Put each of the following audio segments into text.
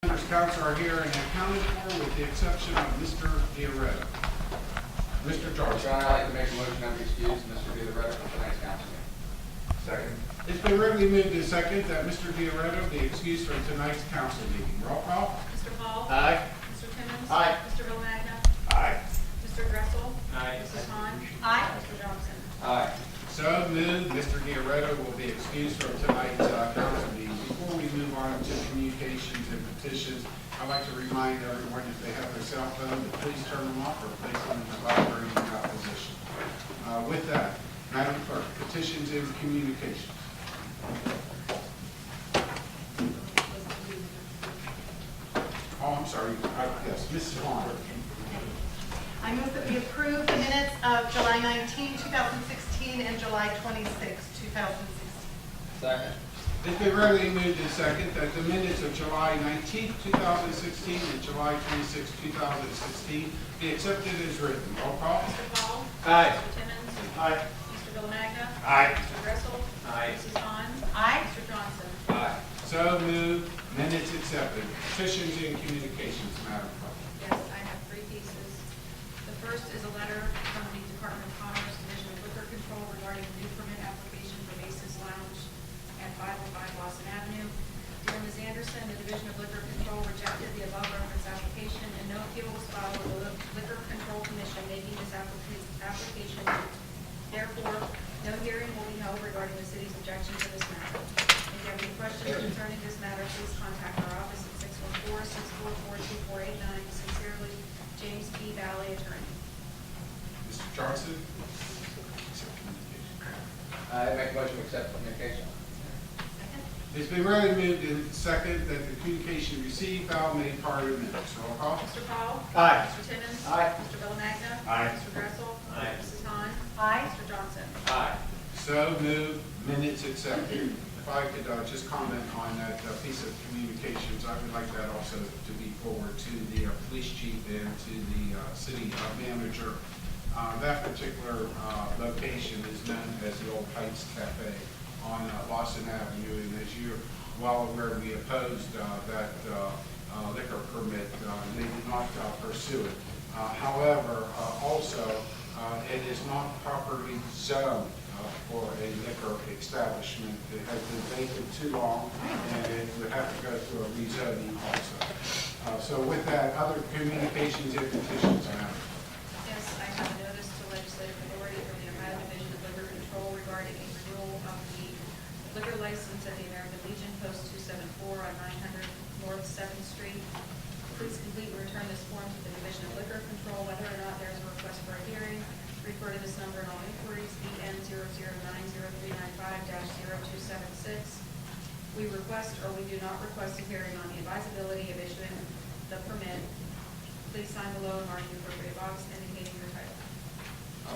Members of council are here and accounted for with the exception of Mr. Diaretta. Mr. George. John, I'd like to make a motion that we excuse Mr. Diaretta from tonight's council meeting. Second. It's been regularly moved and second that Mr. Diaretta be excused from tonight's council meeting. Roll call. Mr. Hall? Aye. Mr. Timmons? Aye. Mr. Romagna? Aye. Mr. Dressel? Aye. Mrs. Hahn? Aye. Mr. Johnson? Aye. So moved. Mr. Diaretta will be excused from tonight's council meeting. Before we move on to communications and petitions, I'd like to remind everyone if they have their cell phone to please turn them off or place them in the vibrating position. With that, Madam Clerk, petitions and communications. Oh, I'm sorry. Yes, Mrs. Vaughn. I move that we approve the minutes of July 19, 2016 and July 26, 2016. Second. It's been regularly moved and second that the minutes of July 19, 2016 and July 26, 2016 be accepted as written. Roll call. Mr. Hall? Aye. Mr. Timmons? Aye. Mr. Romagna? Aye. Mr. Dressel? Aye. Mrs. Hahn? Aye. Mr. Johnson? Aye. So moved. Minutes accepted. Petitions and communications, Madam Clerk. Yes, I have three pieces. The first is a letter from the Department of Commerce, Division of Liquor Control regarding a new permit application for Mace's Lounge at 505 Boston Avenue. Dear Ms. Anderson, the Division of Liquor Control rejected the above referenced application and no appeal was filed with the Liquor Control Commission making this application. Therefore, no hearing will be held regarding the city's objection to this matter. If you have any questions concerning this matter, please contact our office at 614-644-2489. Sincerely, James P. Valley, Attorney. Mr. Johnson. I make a motion to accept communication. Second. It's been regularly moved and second that the communication received, filed, made part of the minutes. Roll call. Mr. Paul? Aye. Mr. Timmons? Aye. Mr. Villagna? Aye. Mr. Dressel? Aye. Mrs. Hahn? Aye. Mr. Johnson? Aye. So moved. Minutes accepted. If I could just comment on that piece of communications, I would like that also to be forwarded to the police chief and to the city manager. That particular location is known as the Old Heights Cafe on Lawson Avenue, and as you're well aware, we opposed that liquor permit. They did not pursue it. However, also, it is not properly zoned for a liquor establishment. It has been vacant too long, and it would have to go through a rezoning also. So with that, other communications and petitions, Madam. Yes, I have a notice to legislative authority from the Ohio Division of Liquor Control regarding a renewal of the liquor license at the American Legion, Post 274 on 900 North 7th Street. Please complete and return this form to the Division of Liquor Control. Whether or not there is a request for a hearing, refer to this number in all inquiries, BN 0090395-0276. We request or we do not request a hearing on the advisability of issuing the permit. Please sign below and mark the appropriate box indicating your title.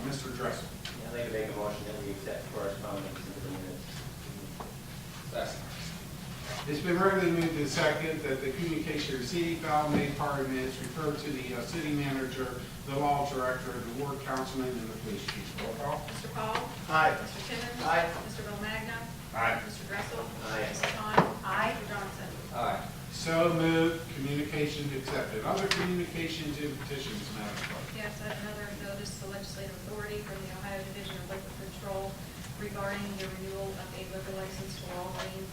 Mr. Dressel. I'd like to make a motion that we accept correspondence in the minutes. Second. It's been regularly moved and second that the communication received, filed, made part of minutes referred to the city manager, the law director, the ward councilman, and the police chief. Roll call. Mr. Paul? Aye. Mr. Timmons? Aye. Mr. Romagna? Aye. Mr. Dressel? Aye. Mrs. Hahn? Aye. Mr. Johnson? Aye. So moved. Communication accepted. Other communications and petitions, Madam Clerk. Yes, I have another notice to legislative authority from the Ohio Division of Liquor Control regarding the renewal of a liquor license for Walgreens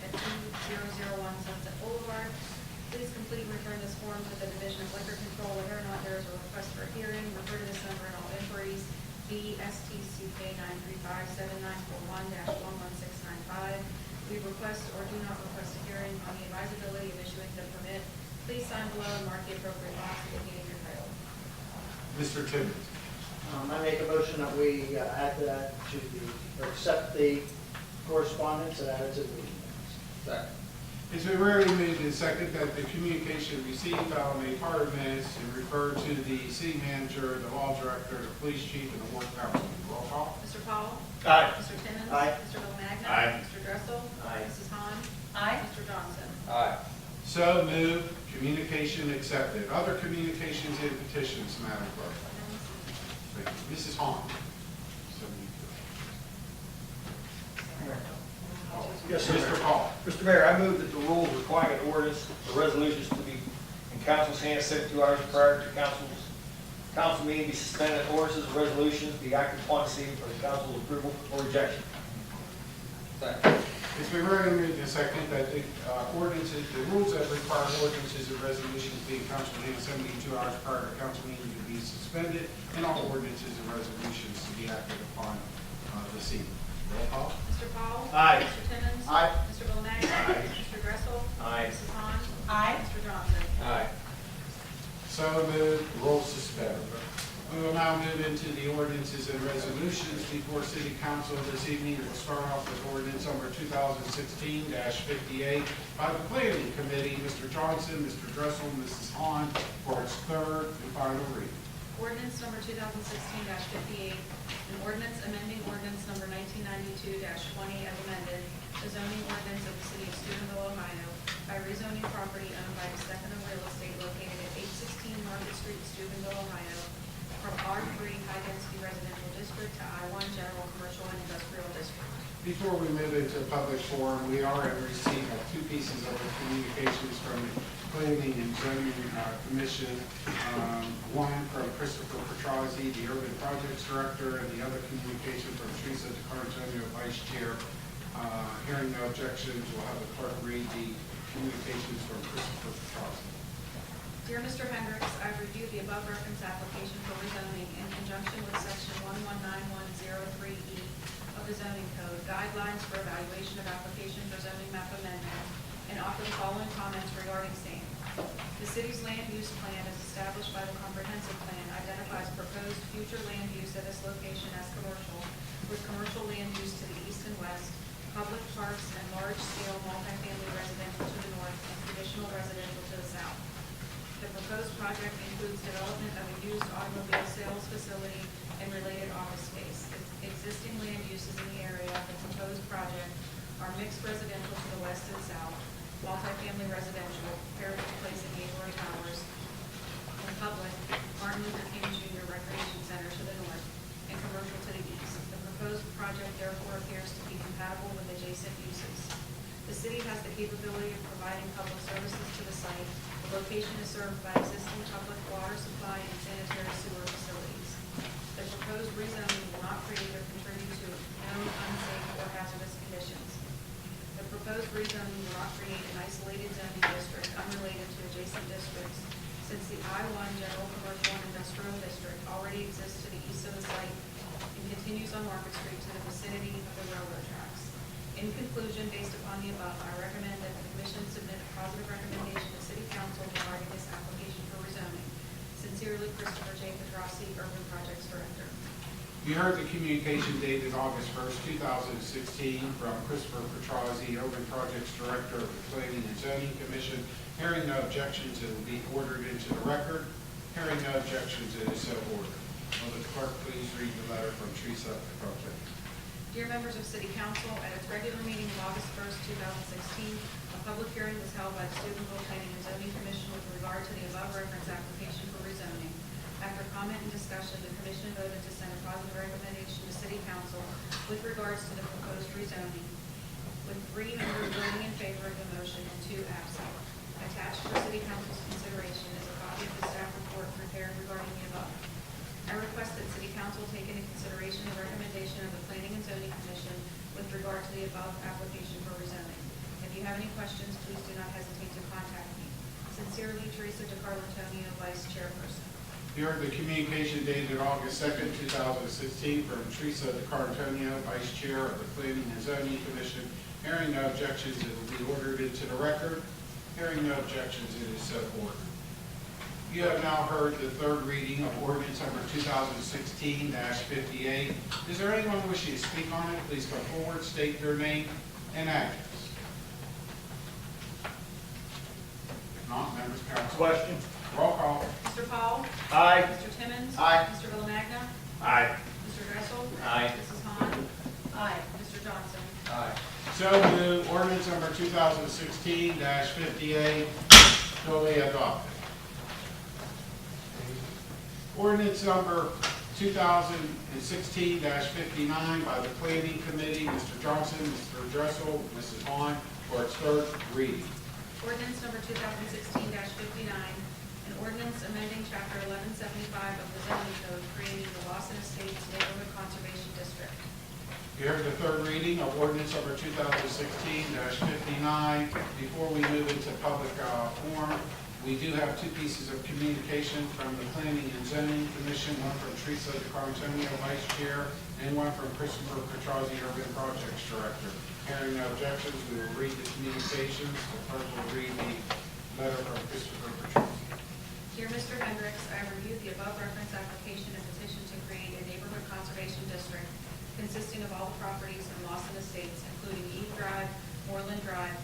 at 2001 Sunset Boulevard. Please complete and return this form to the Division of Liquor Control. Whether or not there is a request for a hearing, refer to this number in all inquiries, BSTCK 935-7941-11695. We request or do not request a hearing on the advisability of issuing the permit. Please sign below and mark the appropriate box indicating your title. Mr. Timmons. I make a motion that we add that to the, or accept the correspondence and add it to the meeting minutes. Second. It's been rarely moved and second that the communication received, filed, made part of minutes and referred to the city manager, the law director, the police chief, and the ward councilman. Roll call. Mr. Paul? Aye. Mr. Timmons? Aye. Mr. Romagna? Aye. Mr. Dressel? Aye. Mrs. Hahn? Aye. Mr. Johnson? Aye. So moved. Communication accepted. Other communications and petitions, Madam Clerk. Thank you. Mrs. Hahn. Yes, sir. Mr. Paul. Mr. Mayor, I move that the rules requiring an ordinance or resolutions to be in council's hands 72 hours prior to council meeting be suspended, and ordinances and resolutions be acted upon this evening for the council's approval or rejection. Second. It's been heard and moved and seconded that the ordinances, the rules that require ordinances and resolutions being council meeting 72 hours prior to council meeting to be suspended, and all ordinances and resolutions to be acted upon this evening. Roll call. Mr. Paul? Aye. Mr. Timmons? Aye. Mr. Bolanese? Aye. Mr. Gressel? Aye. Mrs. Hans? Aye. Mr. Johnson? Aye. So moved, roll suspended. We will now move into the ordinances and resolutions before City Council this evening. We'll start off with ordinance number 2016-58 by the Planning Committee, Mr. Johnson, Mr. Dressel, Mrs. Hahn, for its third and final reading. Ordinance number 2016-58, an ordinance amending ordinance number 1992-20 as amended, the zoning ordinance of the city of Steubenville, Ohio, by rezoning property owned by the Steubenville Real Estate located at 816 Market Street, Steubenville, Ohio, from R3 High Density Residential District to I1 General Commercial and Industrial District. Before we move into public forum, we are in receipt of two pieces of communications from the Planning and Zoning Commission. One from Christopher Petrozzi, the Urban Projects Director, and the other communication from Teresa DeCartonio, Vice Chair. Hearing no objections, we'll have the clerk read the communications from Christopher Petrozzi. Dear Mr. Hendricks, I've reviewed the above referenced application for rezoning in conjunction with section 119103E of the zoning code, guidelines for evaluation of application for zoning map amendment, and offer the following comments regarding same. The city's land use plan as established by the comprehensive plan identifies proposed future land use at this location as commercial, with commercial land use to the east and west, public parks and large-scale multifamily residential to the north, and traditional residential to the south. The proposed project includes development of a used automobile sales facility and related office space. Existing land uses in the area of the proposed project are mixed residential to the west and south, multifamily residential, Heritage Place and Gaylord Towers, and public, Martin Luther King Jr. Recreation Center to the north, and commercial to the east. The proposed project therefore appears to be compatible with adjacent uses. The city has the capability of providing public services to the site. The location is served by existing public water supply and sanitary sewer facilities. The proposed rezoning will not create or contribute to known unsafe or hazardous conditions. The proposed rezoning will not create an isolated zoning district unrelated to adjacent districts, since the I-1 General Commercial and Industrial District already exists to the east of the site and continues on Market Street to the vicinity of the railroad tracks. In conclusion, based upon the above, I recommend that the Commission submit a positive recommendation to City Council regarding this application for rezoning. Sincerely, Christopher J. Petrossi, Urban Projects Director. You heard the communication dated August 1st, 2016 from Christopher Petrozzi, Urban Projects Director of the Planning and Zoning Commission. Hearing no objections, it will be ordered into the record. Hearing no objections, it is so ordered. Will the clerk please read the letter from Teresa Petrozzi? Dear members of City Council, at its regular meeting of August 1st, 2016, a public hearing was held by the Steubenville Planning and Zoning Commission with regard to the above referenced application for rezoning. After comment and discussion, the Commission voted to send a positive recommendation to City Council with regards to the proposed rezoning, with 3 members voting in favor of the motion and 2 absent. Attached for City Council's consideration is a copy of the staff report prepared regarding the above. I request that City Council take into consideration the recommendation of the Planning and Zoning Commission with regard to the above application for rezoning. If you have any questions, please do not hesitate to contact me. Sincerely, Teresa DeCartonio, Vice Chairperson. You heard the communication dated August 2nd, 2016 from Teresa DeCartonio, Vice Chair of the Planning and Zoning Commission. Hearing no objections, it will be ordered into the record. Hearing no objections, it is so ordered. You have now heard the third reading of ordinance number 2016-58. Is there anyone wishing to speak on it? Please come forward, state their name and address. If not, members of council. Question? Roll call. Mr. Paul? Aye. Mr. Timmons? Aye. Mr. Villamagna? Aye. Mr. Gressel? Aye. Mrs. Hahn? Aye. Mr. Johnson? Aye. So moved. Ordinance number 2016-58 duly adopted. Ordinance number 2016-59 by the Planning Committee, Mr. Johnson, Mr. Dressel, Mrs. Vaughn, for its third reading. Ordinance number 2016-59, an ordinance amending chapter 1175 of the zoning code creating the Lawson Estates Neighborhood Conservation District. You heard the third reading of ordinance number 2016-59. Before we move into public forum, we do have two pieces of communication from the Planning and Zoning Commission, one from Teresa DeCartonio, Vice Chair, and one from Christopher Petrozzi, Urban Projects Director. Hearing no objections, we will read the communications. The clerk will read the letter from Christopher Petrozzi. Dear Mr. Hendricks, I reviewed the above reference application and petition to create a neighborhood conservation district consisting of all the properties in Lawson Estates, including Eve Drive, Moreland Drive,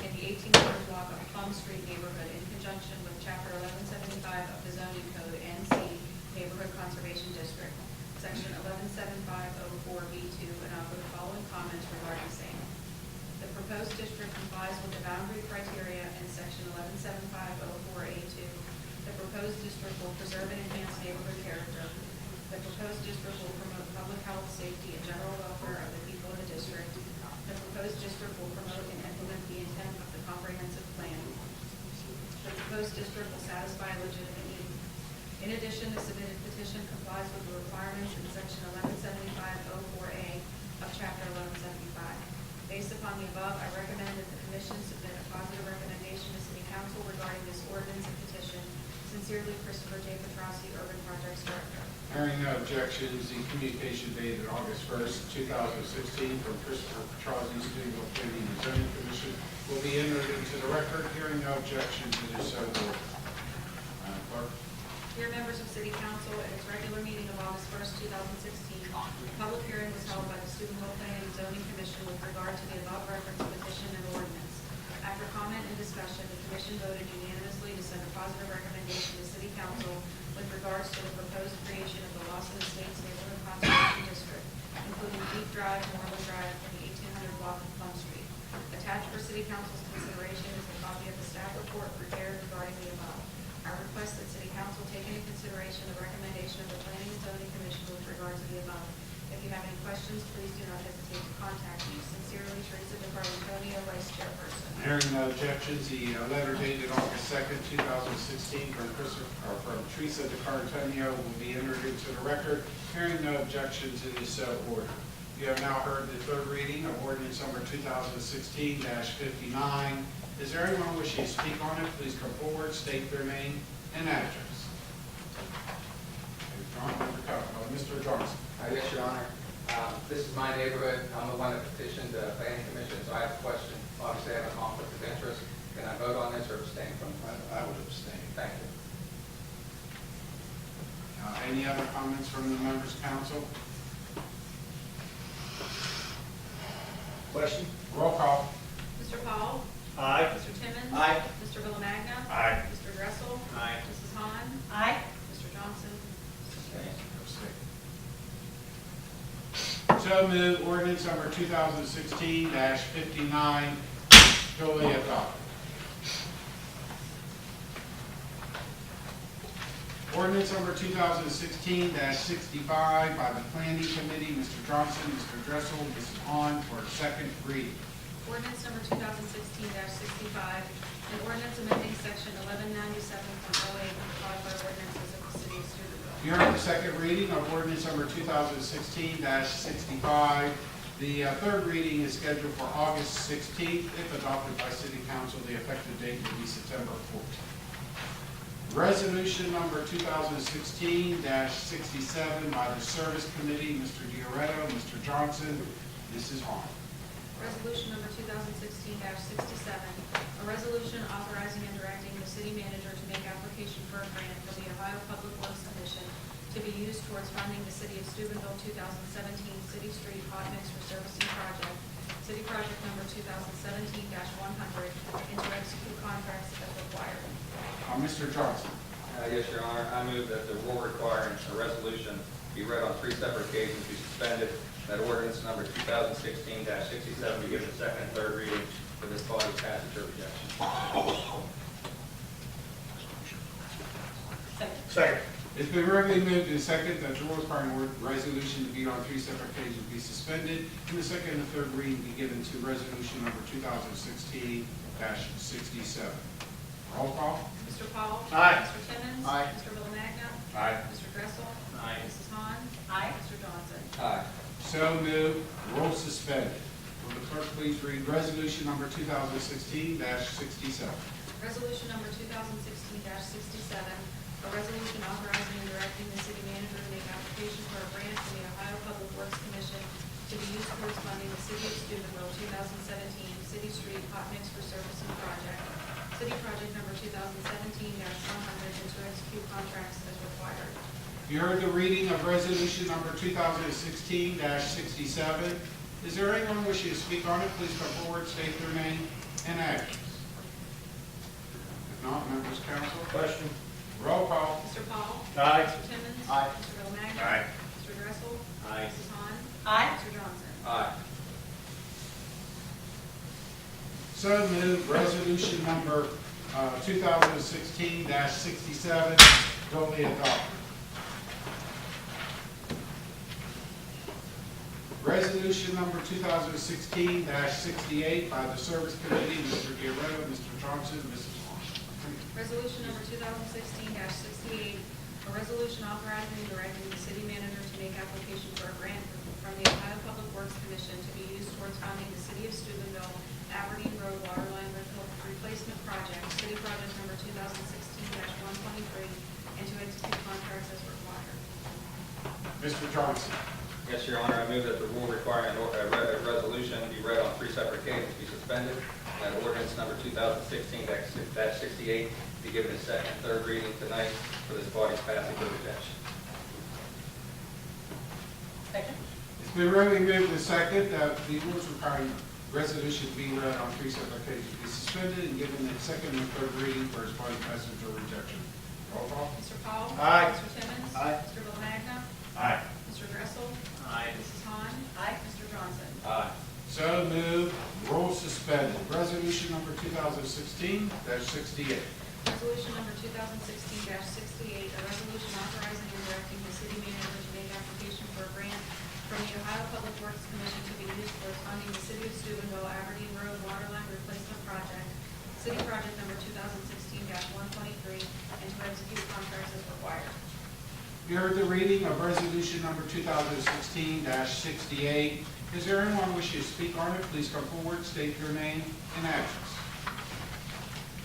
and the 1800 block of Plum Street neighborhood in conjunction with Chapter 1175 of the zoning code, NC Neighborhood Conservation District, Section 117504B2, and offer the following comments regarding same. The proposed district complies with the boundary criteria in Section 117504A2. The proposed district will preserve and enhance neighborhood character. The proposed district will promote public health, safety, and general welfare of the people of the district. The proposed district will promote and implement the intent of the comprehensive plan. The proposed district will satisfy a legitimate need. In addition, the submitted petition complies with the requirements in Section 117504A of Chapter 1175. Based upon the above, I recommend that the Commission submit a positive recommendation to City Council regarding this ordinance and petition. Sincerely, Christopher J. Petrossi, Urban Projects Director. Hearing no objections, the communication dated August 1st, 2016 from Christopher Petrozzi, Steubenville Planning and Zoning Commission will be entered into the record. Hearing no objection to this so ordered. Madam Clerk. Dear members of City Council, at its regular meeting of August 1st, 2016, a public hearing was held by the Steubenville Planning and Zoning Commission with regard to the above referenced petition and ordinance. After comment and discussion, the Commission voted unanimously to send a positive recommendation to City Council with regards to the proposed creation of the Lawson Estates Neighborhood Conservation District, including Deep Drive, Moreland Drive, and the 1800 block of Plum Street. Attached for City Council's consideration is a copy of the staff report prepared regarding the above. I request that City Council take into consideration the recommendation of the Planning and Zoning Commission with regard to the above. If you have any questions, please do not hesitate to contact me. Sincerely, Teresa DeCartonio, Vice Chairperson. Hearing no objections, the letter dated August 2nd, 2016 from Teresa DeCartonio will be entered into the record. Hearing no objection to this order. You have now heard the third reading of ordinance number 2016-59. Is there anyone wishing to speak on it? Please come forward, state their name and address. Mr. Johnson. Yes, Your Honor. This is my neighborhood. I'm the one that petitioned the Planning Commission, so I have a question. Obviously, I have a conflict of interest. Can I vote on this or abstain from it? I would abstain. Thank you. Any other comments from the members' council? Question? Roll call. Mr. Paul? Aye. Mr. Timmons? Aye. Mr. Villamagna? Aye. Mr. Dressel? Aye. Mrs. Hahn? Aye. Mr. Johnson? So moved. Ordinance number 2016-59 duly adopted. Ordinance number 2016-65 by the Planning Committee, Mr. Johnson, Mr. Dressel, Mrs. Hahn, for second reading. Ordinance number 2016-65, an ordinance amending section 1197.08 of the codified ordinances of the city of Steubenville. You heard the second reading of ordinance number 2016-65. The third reading is scheduled for August 16th. If adopted by City Council, the effective date will be September 14th. Resolution number 2016-67 by the Service Committee, Mr. Dioretto, Mr. Johnson, Mrs. Hahn. Resolution number 2016-67, a resolution authorizing and directing the city manager to make application for a grant from the Ohio Public Works Commission to be used towards funding the City of Steubenville 2017 City Street Hot Mix Resurfacing Project, City Project number 2017-100, and to execute contracts as required. Mr. Johnson. Yes, Your Honor. I move that the rule requiring a resolution be read on 3 separate occasions be suspended, that ordinance number 2016-67 be given second and third reading for this body's passage or rejection. Second. It's been regularly moved and seconded that the rules requiring resolution to be on three separate occasions be suspended, and the second and third reading be given to resolution number 2016-67. Roll call. Mr. Paul? Aye. Mr. Timmons? Aye. Mr. Villagna? Aye. Mr. Gressel? Aye. Mrs. Hahn? Aye. Mr. Johnson? Aye. So moved. Rules suspended. Will the clerk please read resolution number 2016-67? Resolution number 2016-67, a resolution authorizing and directing the city manager to make application for a grant from the Ohio Public Works Commission to be used towards funding the city of Steubenville 2017 City Street Hot Mix for Service and Project, city project number 2017-100, and to execute contracts as required. You heard the reading of resolution number 2016-67. Is there anyone wishing to speak on it? Please come forward, state their name and address. If not, members of council. Question? Roll call. Mr. Paul? Aye. Mr. Timmons? Aye. Mr. Villagna? Aye. Mr. Gressel? Aye. Mrs. Hahn? Aye. Mr. Johnson? Aye. So moved. Resolution number 2016-67 duly adopted. Resolution number 2016-68 by the Service Committee, Mr. Guerrero, Mr. Johnson, Mrs. Vaughn. Resolution number 2016-68, a resolution authorizing and directing the city manager to make application for a grant from the Ohio Public Works Commission to be used towards funding the city of Steubenville Aberdeen Road Water Line Replacement Project, city project number 2016-123, and to execute contracts as required. Mr. Johnson. Yes, Your Honor, I move that the rule requiring a resolution be read on three separate occasions be suspended, and ordinance number 2016-68 be given its second and third reading tonight for this body's passage or rejection. Second. It's been regularly moved and seconded that the rules requiring resolution be read on three separate occasions be suspended and given its second and third reading for its body passage or rejection. Roll call. Mr. Paul? Aye. Mr. Timmons? Aye. Mr. Villagna? Aye. Mr. Gressel? Aye. Mrs. Hahn? Aye. Mr. Johnson? Aye. So moved. Rules suspended. Resolution number 2016-68. Resolution number 2016-68, a resolution authorizing and directing the city manager to make application for a grant from the Ohio Public Works Commission to be used towards funding the city of Steubenville Aberdeen Road Water Line Replacement Project, city project number 2016-123, and to execute contracts as required. You heard the reading of resolution number 2016-68. Is there anyone wishing to speak on it? Please come forward, state your name and address.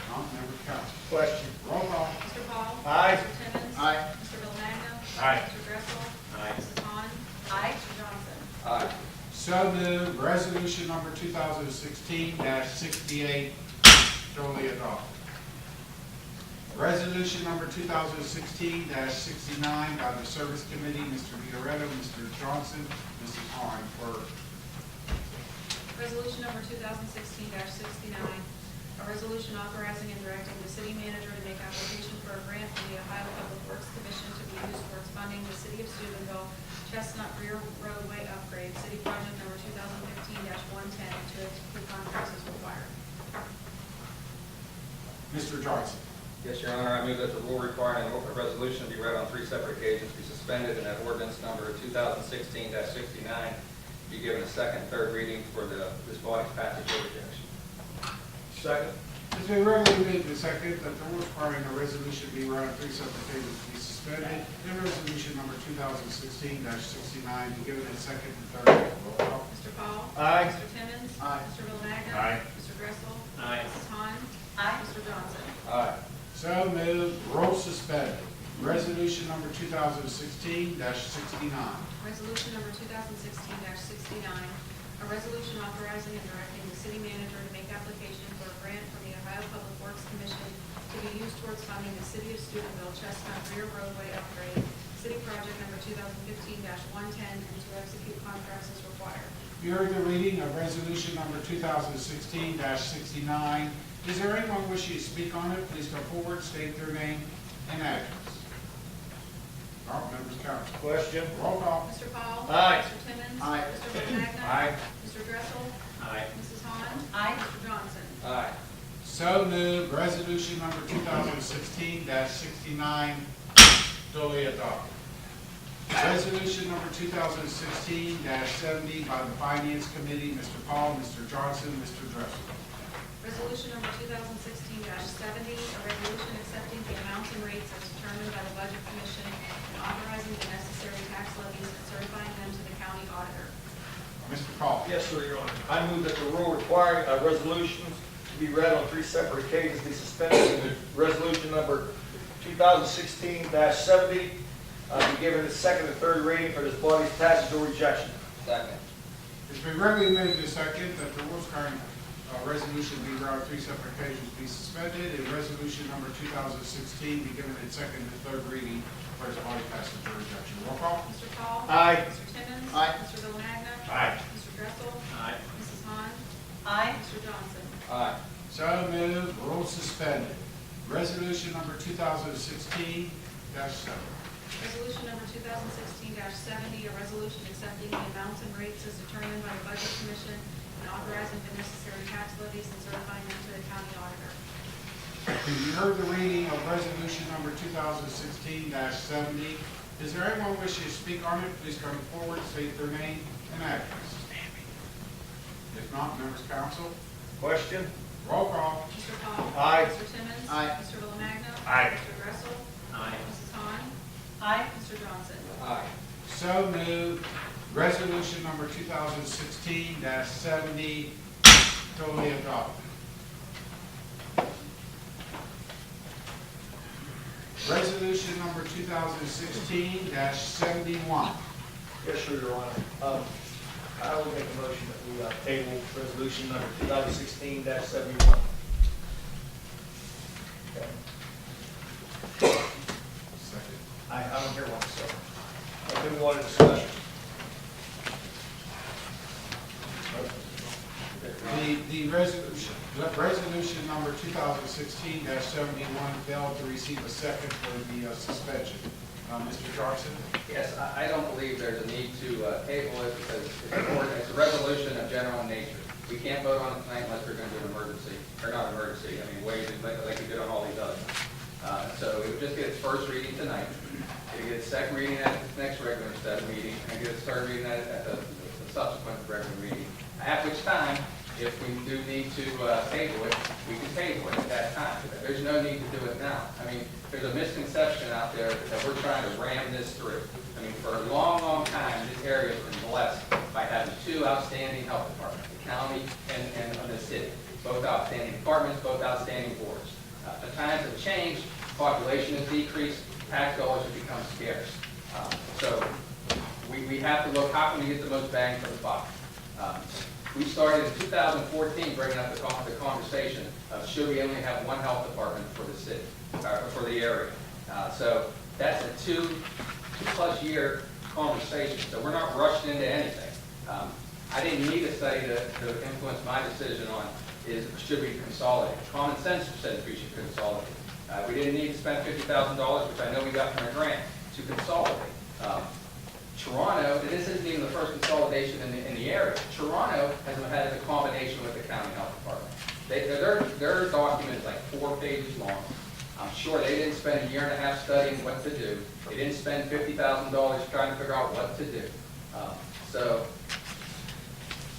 Not member of council. Question? Roll call. Mr. Paul? Aye. Mr. Timmons? Aye. Mr. Villagna? Aye. Mr. Gressel? Aye. Mrs. Hahn? Aye. Mr. Johnson? Aye. So moved. Resolution number 2016-68 duly adopted. Resolution number 2016-69 by the Service Committee, Mr. Fioretto, Mr. Johnson, Mrs. Hahn, clerk. Resolution number 2016-69, a resolution authorizing and directing the city manager to make application for a grant from the Ohio Public Works Commission to be used towards funding the city of Steubenville Chestnut Rear Roadway Upgrade, city project number 2015-110, to execute contracts as required. Mr. Johnson. Yes, Your Honor, I move that the rule requiring a resolution be read on three separate occasions be suspended, and that ordinance number 2016-69 be given a second and third reading for this body's passage or rejection. Second? It's been regularly moved and seconded that the rules requiring a resolution be read on three separate occasions be suspended, and resolution number 2016-69 be given its second and third reading. Roll call. Mr. Paul? Aye. Mr. Timmons? Aye. Mr. Villagna? Aye. Mr. Gressel? Aye. Mrs. Hahn? Aye. Mr. Johnson? Aye. So moved. Rules suspended. Resolution number 2016-69. Resolution number 2016-69, a resolution authorizing and directing the city manager to make application for a grant from the Ohio Public Works Commission to be used towards funding the city of Steubenville Chestnut Rear Roadway Upgrade, city project number 2015-110, and to execute contracts as required. You heard the reading of resolution number 2016-69. Is there anyone wishing to speak on it? Please come forward, state their name and address. All members of council. Question? Roll call. Mr. Paul? Aye. Mr. Timmons? Aye. Mr. Villagna? Aye. Mr. Gressel? Aye. Mrs. Hahn? Aye. Mr. Johnson? Aye. So moved. Resolution number 2016-69 Duly adopted. Resolution number 2016-70 by the Finance Committee, Mr. Paul, Mr. Johnson, Mr. Dressel. Resolution number 2016-70, a resolution accepting the amounts and rates as determined by the Budget Commission and authorizing the necessary tax levies and certifying them to the county auditor. Mr. Paul. Yes, sir, Your Honor. I move that the rule requiring resolutions to be read on 3 separate occasions be suspended and resolution number 2016-70 be given its second and third reading for this body's passage or rejection. Second. It's been regularly moved and seconded that the rules current resolution be read on 3 separate occasions be suspended, and resolution number 2016 be given its second and third reading for its body passage or rejection. Roll call. Mr. Paul? Aye. Mr. Timmons? Aye. Mr. Villagna? Aye. Mr. Dressel? Aye. Mrs. Hahn? Aye. Mr. Johnson? Aye. So moved, rules suspended. Resolution number 2016-7. Resolution number 2016-70, a resolution accepting the amounts and rates as determined by the Budget Commission and authorizing the necessary tax levies and certifying them to the county auditor. You heard the reading of resolution number 2016-70. Is there anyone wishing to speak on it? Please come forward, state their name and address. If not, members of council, Question? roll call. Mr. Paul? Aye. Mr. Timmons? Aye. Mr. Villagna? Aye. Mr. Dressel? Aye. Mrs. Hahn? Aye. Mr. Johnson? Aye. So moved. Resolution number 2016-70 totally adopted. Resolution number 2016-71. Yes, sir, Your Honor. I will make a motion that we table resolution number 2016-71. Okay. Second. I don't hear one, so. Do we want a discussion? The resolution number 2016-71 failed to receive a second for the suspension. Mr. Johnson? Yes, I don't believe there's a need to table it because it's important. It's a resolution of general nature. We can't vote on it tonight unless we're going to do an emergency, or not emergency, I mean, waive it like we did on all these others. So it would just get its first reading tonight. It would get its second reading at the next regular set meeting, and get its third reading at the subsequent regular meeting. At which time, if we do need to table it, we can table it at that time. There's no need to do it now. I mean, there's a misconception out there that we're trying to ram this through. I mean, for a long, long time, this area has been blessed by having 2 outstanding health departments, the county and the city. Both outstanding departments, both outstanding boards. The times have changed, population has decreased, tax dollars have become scarce. So we have to look, how can we get the most bang for the buck? We started in 2014 bringing up the conversation of should we only have 1 health department for the city, for the area. So that's a 2+ year conversation. So we're not rushed into anything. I didn't need a study to influence my decision on should we consolidate. Common sense says we should consolidate. We didn't need to spend $50,000, which I know we got from a grant, to consolidate. Toronto, and this isn't even the first consolidation in the area. Toronto has had a combination with the county health department. Their document is like 4 pages long. I'm sure they didn't spend a 1.5 years studying what to do. They didn't spend $50,000 trying to figure out what to do. So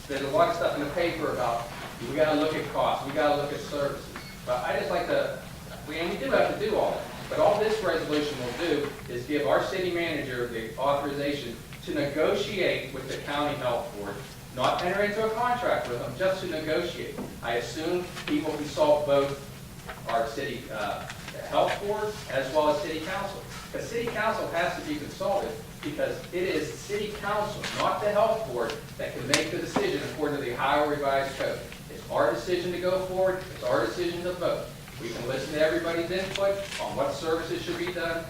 there's a lot of stuff in the paper about we got to look at costs, we got to look at services. But I just like to, and we do have to do all that. But all this resolution will do is give our city manager the authorization to negotiate with the county health board, not enter into a contract with them, just to negotiate. I assume he will consult both our city health board as well as city council. The city council has to be consulted because it is city council, not the health board, that can make the decision according to the Ohio Revised Code. It's our decision to go forward, it's our decision to vote. We can listen to everybody's input on what services should be done,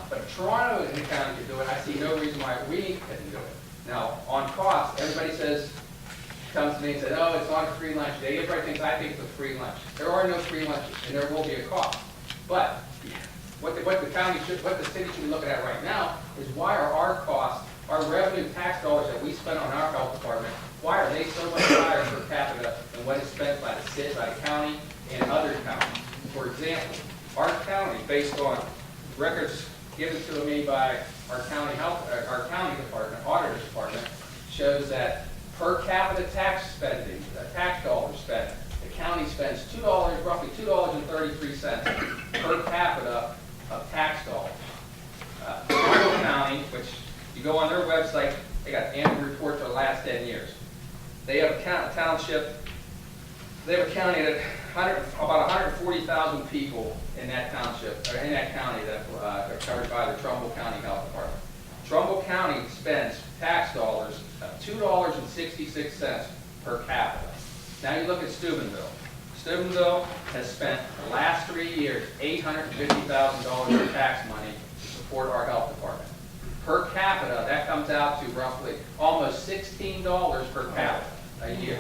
but Toronto and the county can do it. I see no reason why we couldn't do it. Now, on cost, everybody comes to me and says, oh, it's not a free lunch day. Everybody thinks I think it's a free lunch. There are no free lunches, and there will be a cost. But what the city should be looking at right now is why are our costs, our revenue tax dollars that we spend on our health department, why are they so much higher per capita than what is spent by the city, by the county, and other counties? For example, our county, based on records given to me by our county department, auditor's department, shows that per capita tax spending, tax dollars spent, the county spends roughly $2.33 per capita of tax dollars. Steubenville County, which you go on their website, they got annual reports for the last 10 years. They have a township, they have a county that about 140,000 people in that township, or in that county that are covered by the Trumbull County Health Department. Trumbull County spends tax dollars of $2.66 per capita. Now you look at Steubenville. Steubenville has spent the last 3 years $850,000 in tax money to support our health department. Per capita, that comes out to roughly almost $16 per capita a year.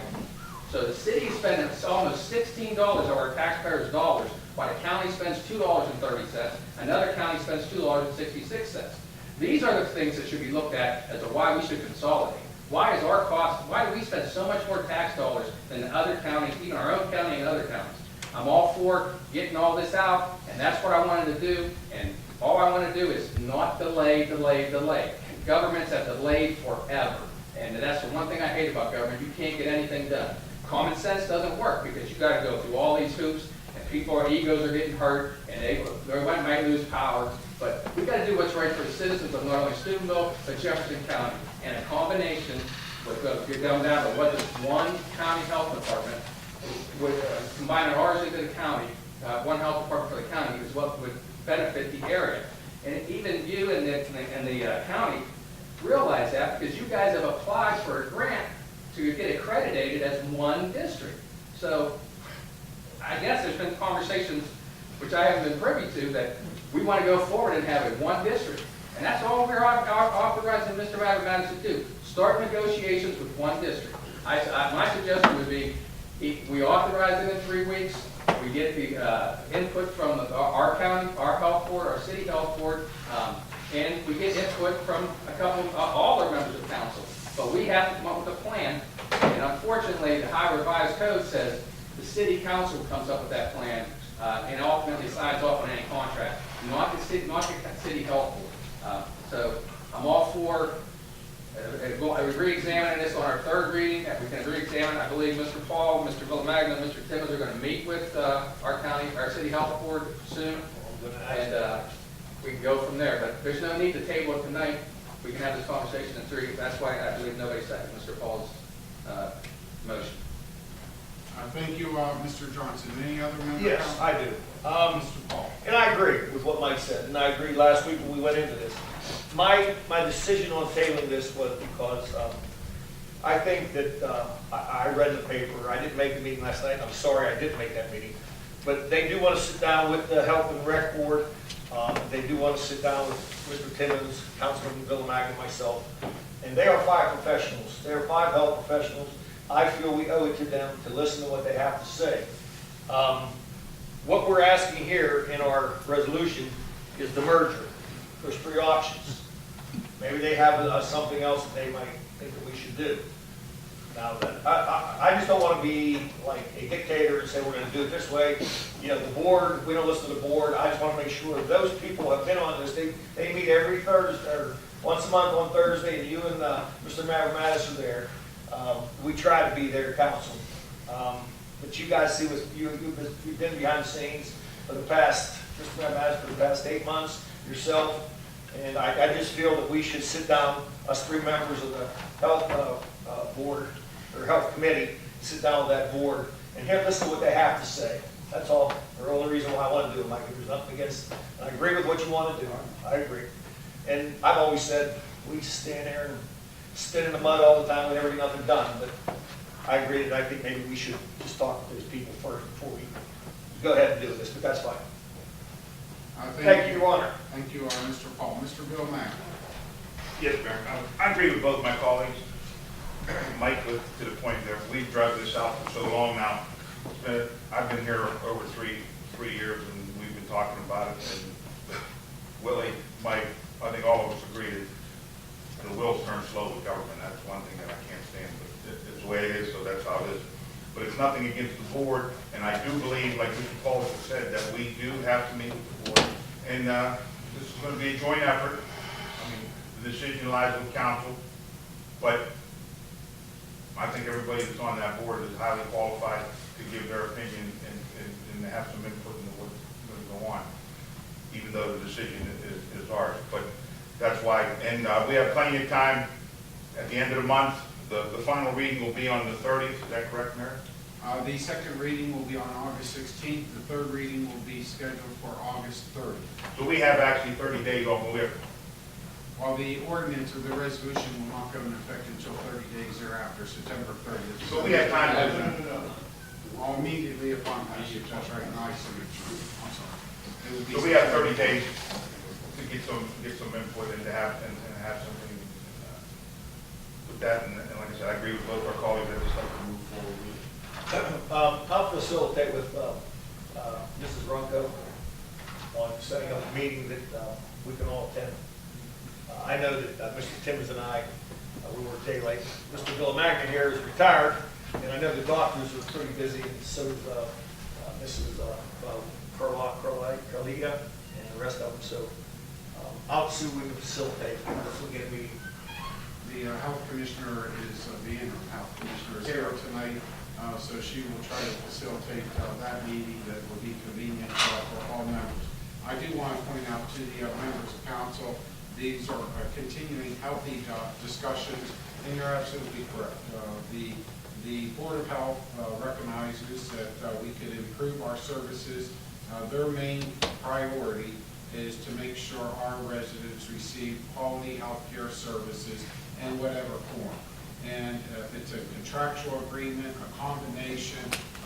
So the city is spending almost $16 of our taxpayers' dollars, while the county spends $2.30, another county spends $2.66. These are the things that should be looked at as to why we should consolidate. Why do we spend so much more tax dollars than the other counties, even our own county and other counties? I'm all for getting all this out, and that's what I wanted to do, and all I want to do is not delay. Governments have delayed forever, and that's the one thing I hate about government. You can't get anything done. Common sense doesn't work because you got to go through all these hoops, and people's egos are getting hurt, and everybody might lose power. But we got to do what's right for the citizens of not only Steubenville but Jefferson County, and a combination with going down to what is one county health department, with combining ours into the county, one health department for the county is what would benefit the area. And even you and the county realize that because you guys have applied for a grant to get accredited as one district. So I guess there's been conversations, which I haven't been privy to, that we want to go forward and have it one district. And that's all we're authorizing Mr. Madison to do. Start negotiations with one district. My suggestion would be, we authorize it in 3 weeks. We get the input from our county, our health board, our city health board, and we get input from all our members of council. But we have to come up with a plan. And unfortunately, the High Revised Code says the city council comes up with that plan and ultimately signs off on any contract, not the city health board. So I'm all for re-examining this on our third reading. If we can re-examine, I believe Mr. Paul, Mr. Villamagna, and Mr. Timmons are going to meet with our city health board soon, and we can go from there. But there's no need to table it tonight. We can have this conversation in 3. That's why I believe nobody seconded Mr. Paul's motion. Thank you, Mr. Johnson. Any other members? Yes, I do. Mr. Paul. And I agree with what Mike said, and I agreed last week when we went into this. My decision on tabling this was because I think that I read the paper. I didn't make the meeting last night. I'm sorry I didn't make that meeting. But they do want to sit down with the Health and Rec Board. They do want to sit down with Mr. Timmons, Councilman Villamagna, myself. And they are 5 professionals. They are 5 health professionals. I feel we owe it to them to listen to what they have to say. What we're asking here in our resolution is the merger. There's 3 options. Maybe they have something else that they might think that we should do. Now, I just don't want to be like a dictator and say we're going to do it this way. You know, the board, we don't listen to the board. I just want to make sure those people have been on this. They meet every Thursday, or once a month on Thursday, and you and Mr. Mattis are there. We try to be their counsel. But you guys see what you've been behind the scenes for the past, Mr. Mattis, for the past 8 months, yourself. And I just feel that we should sit down, us 3 members of the health board, or health committee, sit down with that board and listen to what they have to say. That's all. The only reason why I want to do it, Mike. There's nothing against. I agree with what you want to do. I agree. And I've always said we stand there and spin in the mud all the time. We never get nothing done. But I agree that I think maybe we should just talk to those people first before we go ahead and do this. But that's fine. Thank you, Your Honor. Thank you, Mr. Paul. Mr. Bill Mack. Yes, Mayor. I agree with both my colleagues. Mike was to the point that we've drug this out for so long now. I've been here over three years, and we've been talking about it. And Willie, Mike, I think all of us agree that the wheels turn slow with government. That's one thing that I can't stand, but it's the way it is, so that's how it is. But it's nothing against the board, and I do believe, like Mr. Paul has said, that we do have to meet with the board. And this is going to be a joint effort. I mean, the decision lies with council, but I think everybody that's on that board is highly qualified to give their opinion and to have some input into what's going to go on, even though the decision is ours. But that's why, and we have plenty of time at the end of the month. The final reading will be on the 30th, is that correct, Mayor? The second reading will be on August 16th. The third reading will be scheduled for August 30th. So we have actually 30 days off, and we have, While the ordinance or the resolution will not go into effect until 30 days thereafter, September 30th. so we have time to, Immediately upon passage, that's right, nice. I'm sorry. It will be so we have 30 days to get some input and to have, and have something with that. And like I said, I agree with both our colleagues, I just like to move forward with it. I'll facilitate with Mrs. Runco on setting up a meeting that we can all attend. I know that Mr. Timmons and I, we were a day late. Mr. Villamagna here is retired, and I know the doctors are pretty busy, and so is Mrs. Carlita and the rest of them. So I'll see if we can facilitate if we get a meeting. The health commissioner is, the interim health commissioner is here tonight, so she will try to facilitate that meeting that will be convenient for all members. I do want to point out to the members of council, these are continuing healthy discussions, and you're absolutely correct. The Board of Health recognizes that we could improve our services. Their main priority is to make sure our residents receive quality health care services in whatever form. And if it's a contractual agreement, a combination,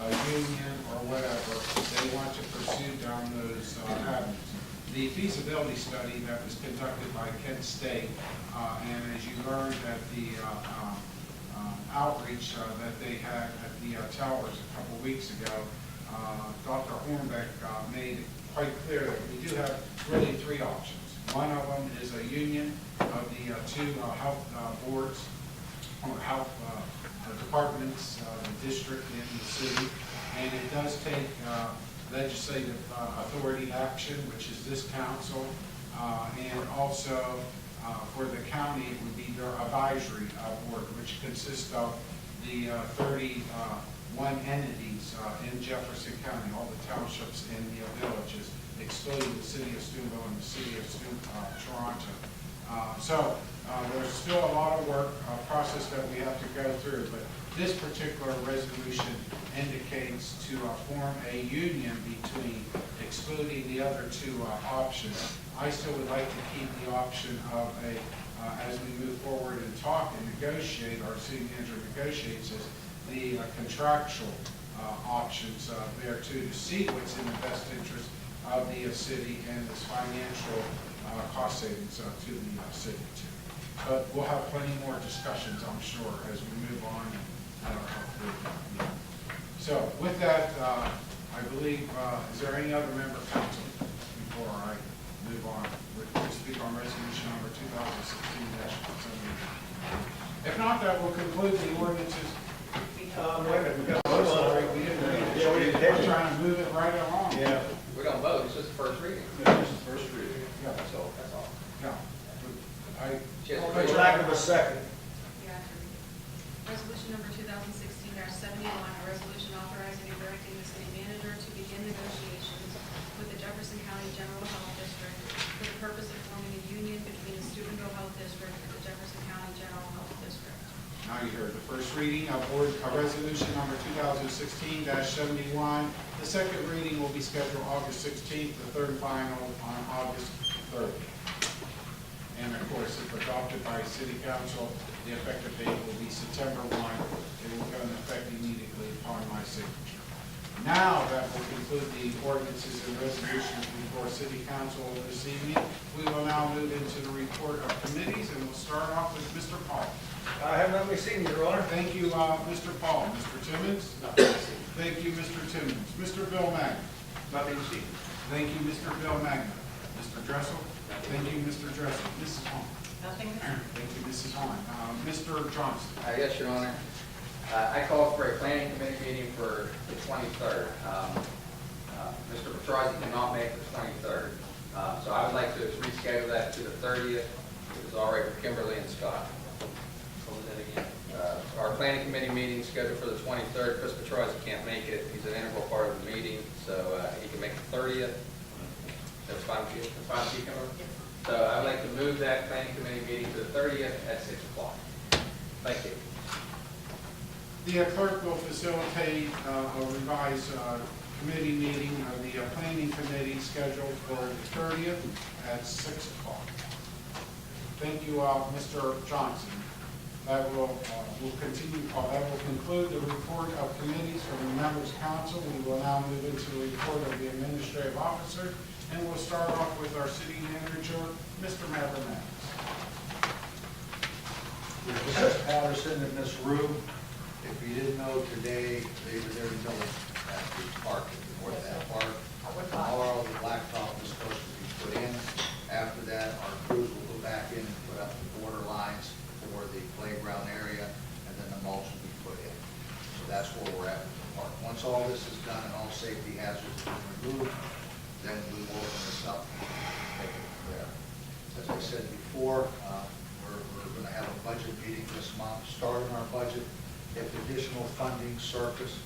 a union, or whatever, they want to pursue down those avenues. The feasibility study that was conducted by Kent State, and as you learned at the outreach that they had at the towers a couple weeks ago, Dr. Hornbeck made it quite clear that we do have really three options. One of them is a union of the two health boards, or health departments, the district and the city, and it does take legislative authority action, which is this council, and also for the county, it would be their advisory board, which consists of the 31 entities in Jefferson County, all the townships and the villages, excluding the city of Steubenville and the city of Toronto. So there's still a lot of work, process that we have to go through, but this particular resolution indicates to form a union between excluding the other two options. I still would like to keep the option of as we move forward and talk and negotiate, our city manager negotiates is the contractual options there too, to see what's in the best interest of the city and its financial cost savings to the city too. But we'll have plenty more discussions, I'm sure, as we move on and at our health board. So with that, I believe, is there any other member of council before I move on to speak on resolution number 2016-78? If not, that will conclude the ordinances. Wait a minute, we got Oh, sorry, we didn't read it. Yeah, we didn't. I'm trying to move it right along. Yeah. We don't vote, it's just the first reading. Yeah, this is the first reading. Yeah, That's all, that's all. yeah. I, Just For lack of a second. Yeah, I agree. Resolution number 2016-71, a resolution authorizing and directing the city manager to begin negotiations with the Jefferson County General Health District for the purpose of forming a union between the Steubenville Health District and the Jefferson County General Health District. now you heard the first reading of resolution number 2016-71. The second reading will be scheduled August 16th, the third and final on August 3rd. And of course, if adopted by City Council, the effective date will be September 1. It will go into effect immediately upon my signature. Now that will conclude the ordinances and resolutions before City Council this evening. We will now move into the report of committees, and we'll start off with Mr. Paul. I have nothing to see, Your Honor. Thank you, Mr. Paul. Mr. Timmons? Thank you, Mr. Timmons. Mr. Bill Magna? nothing to see. Thank you, Mr. Bill Magna. Mr. Dressel? Thank you, Mr. Dressel. Mrs. Hahn? Nothing. Thank you, Mrs. Hahn. Mr. Johnson? Yes, Your Honor. I called for a planning committee meeting for the 23rd. Mr. Petrozzi cannot make the 23rd. So I would like to reschedule that to the 30th. It was all right with Kimberly and Scott. What was that again? Our planning committee meeting scheduled for the 23rd. Chris Petrozzi can't make it. He's an integral part of the meeting, so he can make the 30th. That's fine with you? That's fine with you, Kimberly? So I'd like to move that planning committee meeting to the 30th at 6 o'clock. Thank you. The clerk will facilitate a revised committee meeting of the planning committee scheduled for the 30th at 6 o'clock. Thank you, Mr. Johnson. That will continue. That will conclude the report of committees from the members' council. We will now move into the report of the administrative officer, and we'll start off with our city manager, Mr. Maverman. Mr. Patterson in this room, if you didn't know today, they were there milling at the park, at the North Ave Park. Tomorrow, the blacktop is supposed to be put in. After that, our crews will go back in and put up the border lines for the playground area, and then the mulch will be put in. So that's where we're at with the park. Once all this is done and all safety hazards have been removed, then we will open this up and take it from there. As I said before, we're going to have a budget meeting this month, start on our budget. If additional funding surface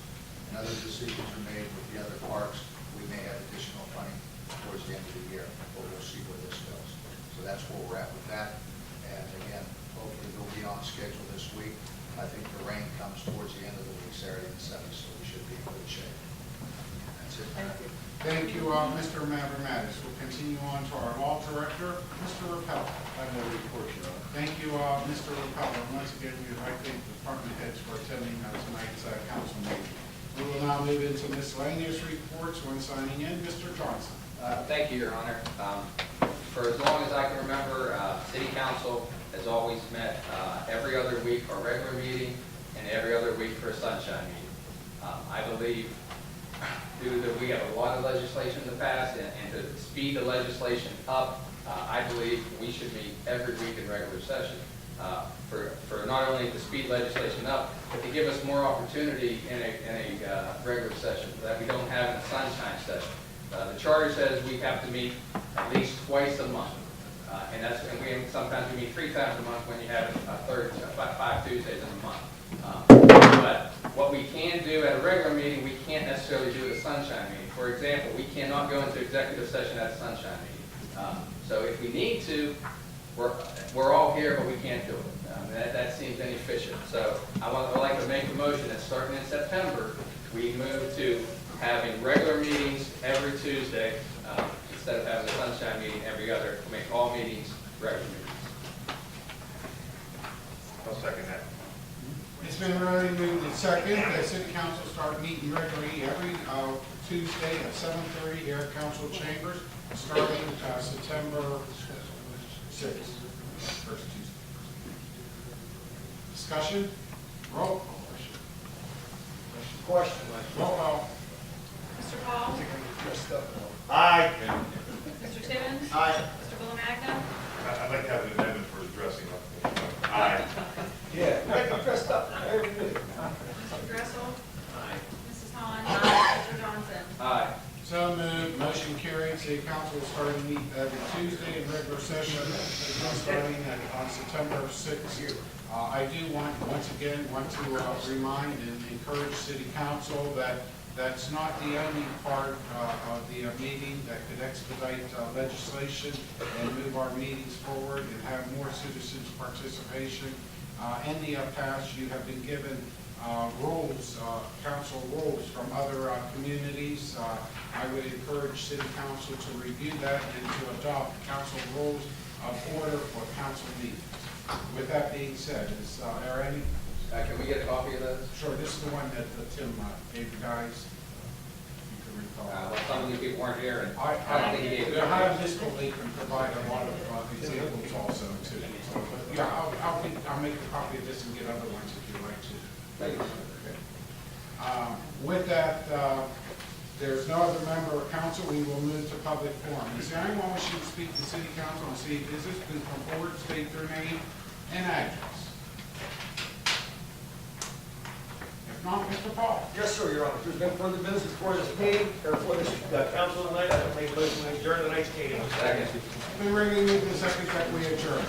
and other decisions are made with the other parks, we may have additional funding towards the end of the year, but we'll see where this goes. So that's where we're at with that. And again, hopefully they'll be on schedule this week. I think the rain comes towards the end of the week, Saturday and Sunday, so we should be in good shape. That's it. Thank you. Thank you, Mr. Mavromatis. We'll continue on to our law director, Mr. Rappel. I have no report, Your Honor. Thank you, Mr. Rappel. And once again, we'd like to thank the department heads for attending tonight's council meeting. We will now move into miscellaneous reports. When signing in, Mr. Johnson. Thank you, Your Honor. For as long as I can remember, City Council has always met every other week for a regular meeting and every other week for a sunshine meeting. I believe due to we have a lot of legislation to pass and to speed the legislation up, I believe we should meet every week in regular session for not only to speed legislation up, but to give us more opportunity in a regular session that we don't have in a sunshine session. The charter says we have to meet at least twice a month, and sometimes we meet 3 times a month when you have 5 Tuesdays in a month. But what we can do at a regular meeting, we can't necessarily do at a sunshine meeting. For example, we cannot go into executive session at a sunshine meeting. So if we need to, we're all here, but we can't do it. That seems inefficient. So I'd like to make a motion that starting in September, we move to having regular meetings every Tuesday instead of having a sunshine meeting every other. To make all meetings regular meetings. I'll second that. It's been already moved and second that city council start meeting regularly every Tuesday at 7:30 here at council chambers, starting September 6th, first Tuesday. Discussion? Roll call. Question. Roll call. Mr. Paul? Aye. Mr. Tibbins? Aye. Mr. Villamagna? I'd like to have an amendment for his dressing up. Aye. Yeah, make them dressed up every week. Mr. Dressel? Aye. Mrs. Hahn? Mr. Johnson? Aye. So moved, motion carried. City council will start to meet every Tuesday in regular session, starting on September 6th. I do once again want to remind and encourage city council that that's not the only part of the meeting that could expedite legislation and move our meetings forward and have more citizens' participation. In the past, you have been given rules, council rules from other communities. I would encourage city council to review that and to adopt council rules of order for council meetings. With that being said, is there any? Can we get a copy of those? Sure, this is the one that Tim gave you guys. You can recall. Well, some of you people weren't here, and I I don't think he gave it. Mr. Lee can provide a lot of examples also too. So, but yeah, I'll make a copy of this and get other ones if you'd like to. Thank you. With that, there's no other member of council. We will move to public forum. Is there anyone wishing to speak to city council on city business? Please come forward, state their name and address. If not, Mr. Paul. Yes, sir, Your Honor. There's been further business before this meeting, or before this council tonight. I make a motion to adjourn tonight's meeting. Second. Been ringing in the second that we adjourn.